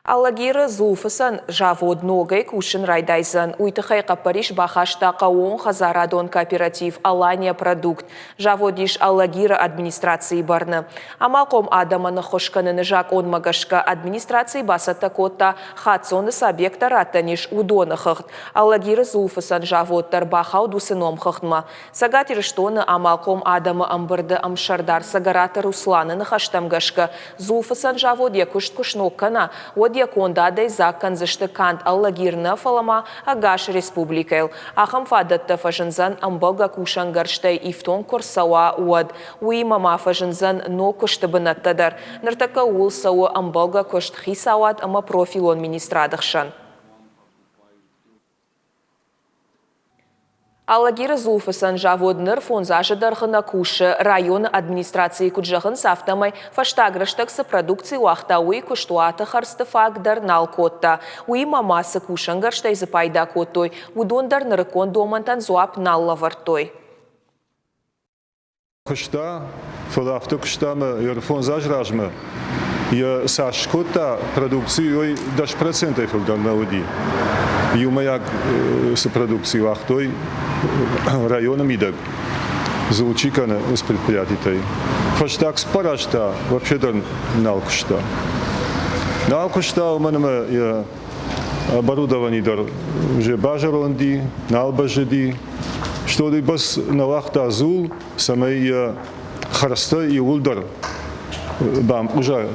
Аллагиры зуфысын завод ногай кушын райдайзын. Уйтыхайқа Париж бахаштақа 10 хазарадон кооператив Алания продукт. Заводиш Аллагиры администрации барны. Амалқом адаманы хошканыны жак он магашка администрации басата котта хатсоны сабекта раттаниш удоны хыхт. Аллагиры зуфысын заводтар бахау дусыном хыхтма. Сагатирыштоны амалқом адамы амбырды амшардар сагараты Русланыны хаштамгашка. Зуфысын завод якушт кушноккана. Кондадай закон заштыкант Аллагирны фалама агаш республикайл. Ахам фадатта фажынзан амбалга кушангарштай ифтон корсауа уад. Уи мама фажынзан но куштабынаттадар. Нартака ул сауы амбалга кушт хисауат ама профилон министрадықшан. Аллагиры зуфысын заводныр фонзажы дарғына кушы район администрации күджағын сафтамай фаштагрыштаксы продукции уақта уи күштуаты харсты фагдар нал котта. Уи мамасы кушангарштай зыпайда коттой, удондар нырыкон домантан зуап налла вартой. Кушта, фалафты куштамы, фонзаж ражмы. Я сашкота продукцию даже процентов фагдар налуди. Юмаяк с продукцией вахтой районом идаг заучиканы с предприятий. Фаштак спарашта вообще-то налкушта. Налкушта у меня оборудование дар уже бажаронди, налбажеди, что ли бас на вахта азул самой харста и улдар бам уже